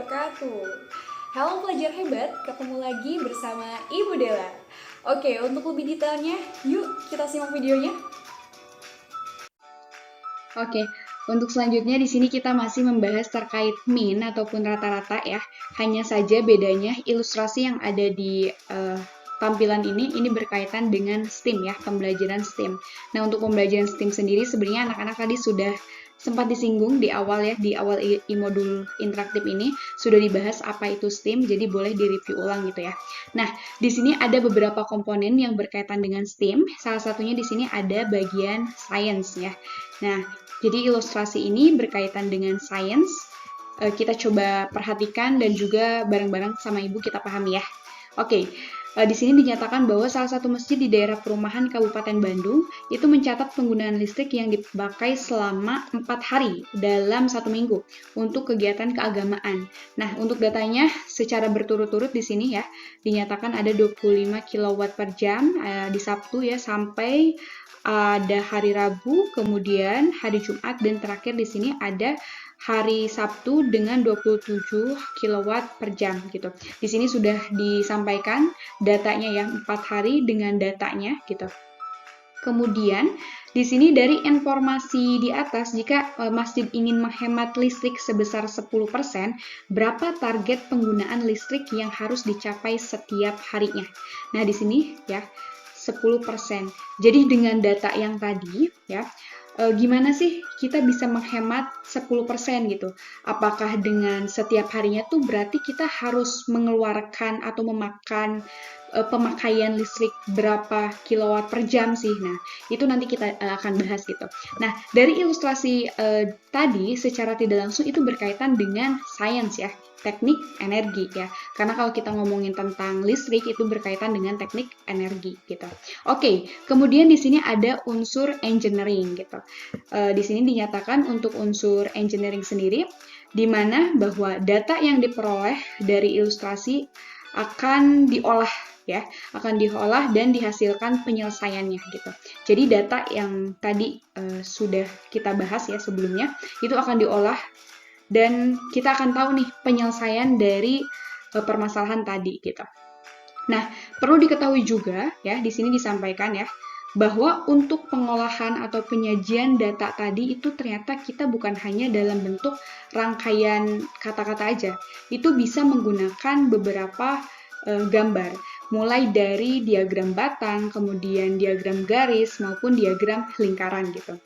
wabarakatuh. Halo pelajar hebat, ketemu lagi bersama Ibu Della. Oke, untuk lebih detailnya, yuk kita simak videonya. Oke, untuk selanjutnya di sini kita masih membahas terkait mean ataupun rata-rata ya. Hanya saja bedanya ilustrasi yang ada di tampilan ini berkaitan dengan STEAM ya, pembelajaran STEAM. Nah, untuk pembelajaran STEAM sendiri sebenarnya anak-anak tadi sudah sempat disinggung di awal ya, di awal modul interaktif ini sudah dibahas apa itu STEAM, jadi boleh direview ulang gitu ya. Nah, di sini ada beberapa komponen yang berkaitan dengan STEAM. Salah satunya di sini ada bagian science ya. Nah, jadi ilustrasi ini berkaitan dengan science. Kita coba perhatikan dan juga bareng-bareng sama Ibu kita pahami ya. Oke, di sini dinyatakan bahwa salah satu masjid di daerah perumahan Kabupaten Bandung itu mencatat penggunaan listrik yang dipakai selama 4 hari dalam 1 minggu untuk kegiatan keagamaan. Nah, untuk datanya secara berturut-turut di sini ya, dinyatakan ada 25 kW per jam di Sabtu ya, sampai ada hari Rabu, kemudian hari Jumat, dan terakhir di sini ada hari Sabtu dengan 27 kW per jam gitu. Di sini sudah disampaikan datanya ya, 4 hari dengan datanya gitu. Kemudian di sini dari informasi di atas, jika masjid ingin menghemat listrik sebesar 10%, berapa target penggunaan listrik yang harus dicapai setiap harinya? Nah, di sini ya 10%. Jadi dengan data yang tadi ya, gimana sih kita bisa menghemat 10% gitu? Apakah dengan setiap harinya tuh berarti kita harus mengeluarkan atau memakan pemakaian listrik berapa kilowatt per jam sih? Nah, itu nanti kita akan bahas gitu. Nah, dari ilustrasi tadi secara tidak langsung itu berkaitan dengan sains ya, teknik energi ya. Karena kalau kita ngomongin tentang listrik itu berkaitan dengan teknik energi gitu. Oke, kemudian di sini ada unsur engineering gitu. Di sini dinyatakan untuk unsur engineering sendiri, di mana bahwa data yang diperoleh dari ilustrasi akan diolah ya, akan diolah dan dihasilkan penyelesaiannya gitu. Jadi data yang tadi sudah kita bahas ya sebelumnya itu akan diolah dan kita akan tahu nih penyelesaian dari permasalahan tadi gitu. Nah, perlu diketahui juga ya, di sini disampaikan ya, bahwa untuk pengolahan atau penyajian data tadi itu ternyata kita bukan hanya dalam bentuk rangkaian kata-kata aja. Itu bisa menggunakan beberapa gambar, mulai dari diagram batang, kemudian diagram garis, maupun diagram lingkaran gitu.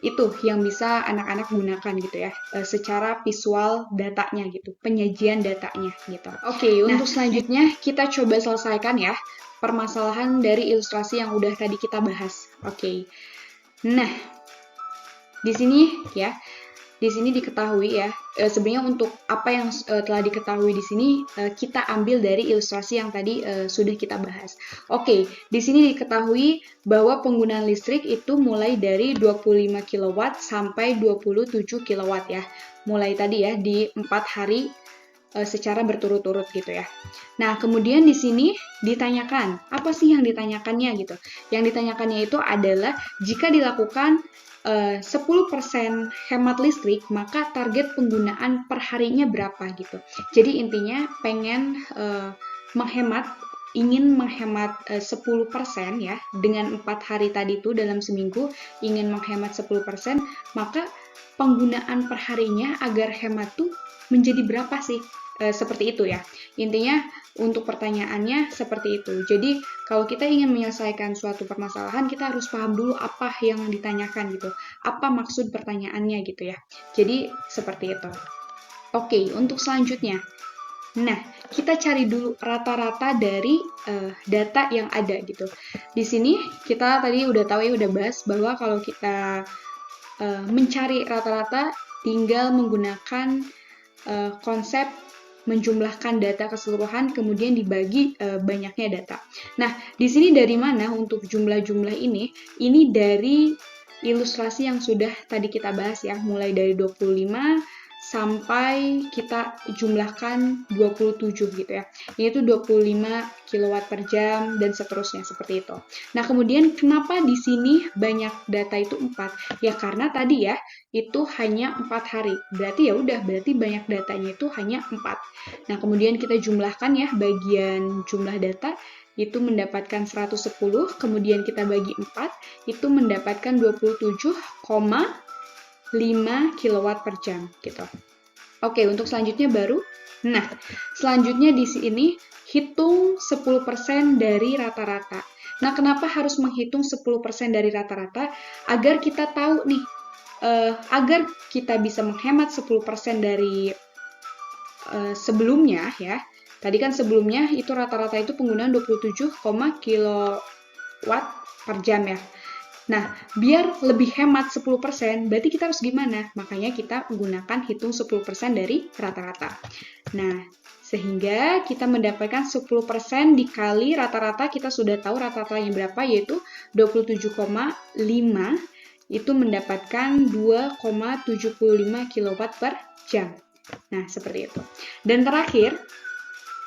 Itu yang bisa anak-anak gunakan gitu ya, secara visual datanya gitu, penyajian datanya gitu. Oke, untuk selanjutnya kita coba selesaikan ya permasalahan dari ilustrasi yang udah tadi kita bahas. Oke. Nah, di sini ya, di sini diketahui ya, sebenarnya untuk apa yang telah diketahui di sini kita ambil dari ilustrasi yang tadi sudah kita bahas. Oke, di sini diketahui bahwa penggunaan listrik itu mulai dari 25 kW sampai 27 kW ya. Mulai tadi ya di 4 hari secara berturut-turut gitu ya. Nah, kemudian di sini ditanyakan, apa sih yang ditanyakannya gitu? Yang ditanyakannya itu adalah jika dilakukan 10% hemat listrik, maka target penggunaan per harinya berapa gitu. Jadi intinya pengen ingin menghemat 10% ya, dengan 4 hari tadi itu dalam seminggu ingin menghemat 10%, maka penggunaan per harinya agar hemat tuh menjadi berapa sih? Seperti itu ya. Intinya untuk pertanyaannya seperti itu. Jadi kalau kita ingin menyelesaikan suatu permasalahan, kita harus paham dulu apa yang ditanyakan gitu. Apa maksud pertanyaannya gitu ya. Jadi seperti itu. Oke, untuk selanjutnya. Nah, kita cari dulu rata-rata dari data yang ada gitu. Di sini kita tadi udah tahu ya, udah bahas bahwa kalau kita mencari rata-rata tinggal menggunakan konsep menjumlahkan data keseluruhan kemudian dibagi banyaknya data. Nah, di sini dari mana untuk jumlah-jumlah ini? Ini dari ilustrasi yang sudah tadi kita bahas ya, mulai dari 25 sampai kita jumlahkan 27 gitu ya. Yaitu 25 kilowatt per jam dan seterusnya seperti itu. Nah, kemudian kenapa di sini banyak data itu 4? Ya karena tadi ya, itu hanya 4 hari. Berarti ya udah, berarti banyak datanya itu hanya 4. Nah, kemudian kita jumlahkan ya bagian jumlah data itu mendapatkan 110, kemudian kita bagi 4, itu mendapatkan 27,5 kilowatt per jam gitu. Oke, untuk selanjutnya baru. Nah, selanjutnya di sini hitung 10% dari rata-rata. Nah, kenapa harus menghitung 10% dari rata-rata? Agar kita tahu nih, agar kita bisa menghemat 10% dari sebelumnya ya. Tadi kan sebelumnya itu rata-rata itu penggunaan 27, kilowatt per jam ya. Nah, biar lebih hemat 10%, berarti kita harus gimana? Makanya kita menggunakan hitung 10% dari rata-rata. Nah, sehingga kita mendapatkan 10% dikali rata-rata, kita sudah tahu rata-ratanya berapa, yaitu 27,5, itu mendapatkan 2,75 kilowatt per jam. Nah, seperti itu. Dan terakhir,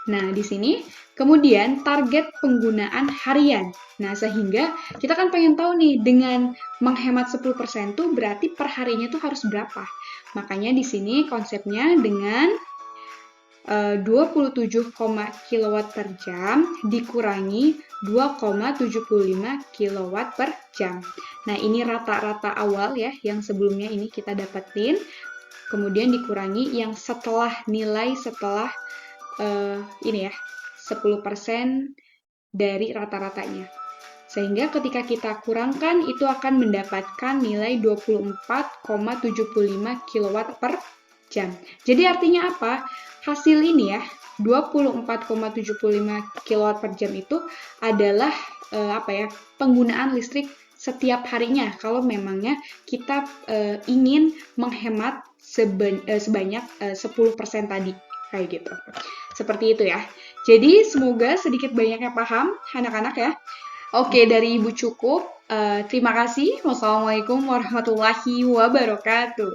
nah, di sini kemudian target penggunaan harian. Nah, sehingga kita kan pengen tahu nih, dengan menghemat 10% tuh berarti per harinya tuh harus berapa. Makanya di sini konsepnya dengan 27, kilowatt per jam dikurangi 2,75 kilowatt per jam. Nah, ini rata-rata awal ya, yang sebelumnya ini kita dapetin. Kemudian dikurangi yang setelah nilai setelah ini ya, 10% dari rata-ratanya. Sehingga ketika kita kurangkan, itu akan mendapatkan nilai 24,75 kilowatt per jam. Jadi artinya apa? Hasil ini ya, 24,75 kilowatt per jam itu adalah penggunaan listrik setiap harinya, kalau memangnya kita ingin menghemat sebanyak 10% tadi, kayak gitu. Seperti itu ya. Jadi semoga sedikit banyaknya paham anak-anak ya. Oke, dari Ibu cukup. Terima kasih. Wassalamualaikum warahmatullahi wabarakatuh.